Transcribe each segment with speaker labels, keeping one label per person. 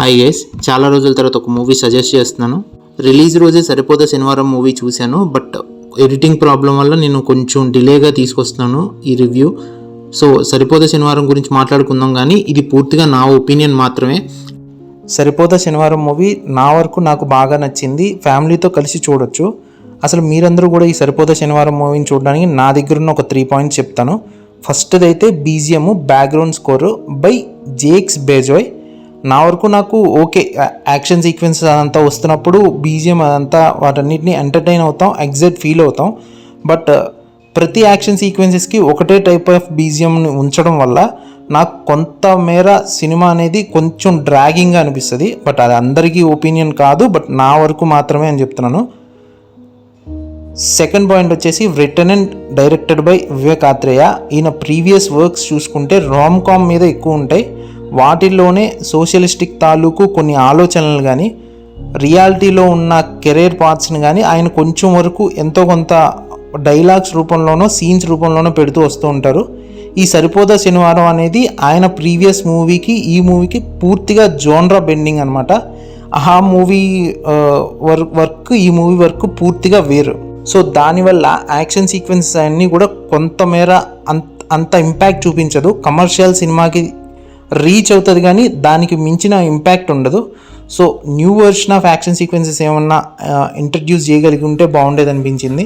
Speaker 1: Hi guys, చాలా రోజుల తర్వాత ఒక మూవీ సజెస్ట్ చేస్తున్నాను. రిలీజ్ రోజే సరిపోదా శనివారం మూవీ చూశాను, బట్ ఎడిటింగ్ ప్రాబ్లం వల్ల నేను కొంచెం డిలేగా తీసుకొస్తున్నాను ఈ రివ్యూ. సో సరిపోదా శనివారం గురించి మాట్లాడుకుందాం, కానీ ఇది పూర్తిగా నా ఒపీనియన్ మాత్రమే. సరిపోదా శనివారం మూవీ నా వరకు నాకు బాగా నచ్చింది, ఫ్యామిలీతో కలిసి చూడొచ్చు. అసలు మీరందరూ కూడా ఈ సరిపోదా శనివారం మూవీని చూడడానికి నా దగ్గర ఉన్న ఒక 3 పాయింట్స్ చెప్తాను. ఫస్ట్ది అయితే BGM, background score by Jakes Bejoy. నా వరకు నాకు ఓకే, యాక్షన్ సీక్వెన్సెస్ అదంతా వస్తున్నప్పుడు బీజిఎం అదంతా వాటన్నిటిని ఎంటర్టైన్ అవుతాం, ఎగ్జైట్ ఫీల్ అవుతాం. బట్ ప్రతి యాక్షన్ సీక్వెన్సెస్కి ఒకటే టైప్ ఆఫ్ బీజిఎంని ఉంచడం వల్ల నాకు కొంత మేర సినిమా అనేది కొంచెం డ్రాగింగ్గా అనిపిస్తుంది. బట్ అది అందరికీ ఒపీనియన్ కాదు, బట్ నా వరకు మాత్రమే అని చెప్తున్నాను. సెకండ్ పాయింట్ వచ్చేసి written and directed by Vivek Athreya. ఈయన ప్రీవియస్ వర్క్స్ చూసుకుంటే రామ్ కామ్ మీద ఎక్కువ ఉంటాయి. వాటిల్లోనే సోషలిస్టిక్ తాలూకు కొన్ని ఆలోచనలు కానీ, రియాలిటీలో ఉన్న కెరీర్ పార్ట్స్ని కానీ ఆయన కొంచెం వరకు ఎంతో కొంత డైలాగ్స్ రూపంలోనో సీన్స్ రూపంలోనో పెడుతూ వస్తూ ఉంటారు. ఈ సరిపోదా శనివారం అనేది ఆయన ప్రీవియస్ మూవీకి ఈ మూవీకి పూర్తిగా జోన్రా బెండింగ్ అనమాట. ఆ మూవీ వర్క్ ఈ మూవీ వర్క్ పూర్తిగా వేరు. సో దానివల్ల యాక్షన్ సీక్వెన్సెస్ అన్నీ కూడా కొంతమేర అంత ఇంపాక్ట్ చూపించదు. కమర్షియల్ సినిమాకి రీచ్ అవుతుంది కానీ దానికి మించిన ఇంపాక్ట్ ఉండదు. So new version of action sequences ఏమన్నా ఇంట్రడ్యూస్ చేయగలిగి ఉంటే బాగుండేది అనిపించింది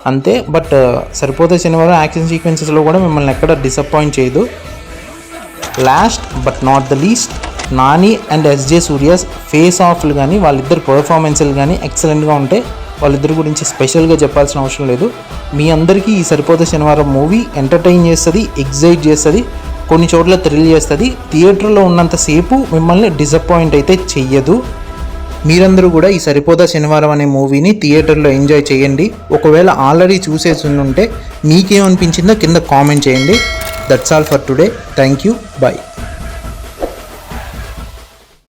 Speaker 1: అంతే. బట్ సరిపోతే శనివారం యాక్షన్ సీక్వెన్సెస్లో కూడా మిమ్మల్ని ఎక్కడ డిసప్పాయింట్ చేయదు. Last but not the least, Nani and SJ Surya's face ఆఫ్లు కానీ వాళ్ళిద్దరు పర్ఫార్మెన్స్లు కానీ ఎక్సలెంట్గా ఉంటాయి. వాళ్ళిద్దరి గురించి స్పెషల్గా చెప్పాల్సిన అవసరం లేదు. మీ అందరికీ ఈ సరిపోతే శనివారం మూవీ ఎంటర్టైన్ చేస్తుంది, ఎగ్జైట్ చేస్తుంది, కొన్ని చోట్ల థ్రిల్ చేస్తుంది. థియేటర్లో ఉన్నంతసేపు మిమ్మల్ని డిసప్పాయింట్ అయితే చెయ్యదు. మీరందరూ కూడా ఈ సరిపోదా శనివారం అనే మూవీని థియేటర్లో ఎంజాయ్ చేయండి. ఒకవేళ ఆల్రెడీ చూసేసి ఉంటే మీకేమనిపించిందో కింద కామెంట్ చేయండి. That's all for today. Thank you. Bye.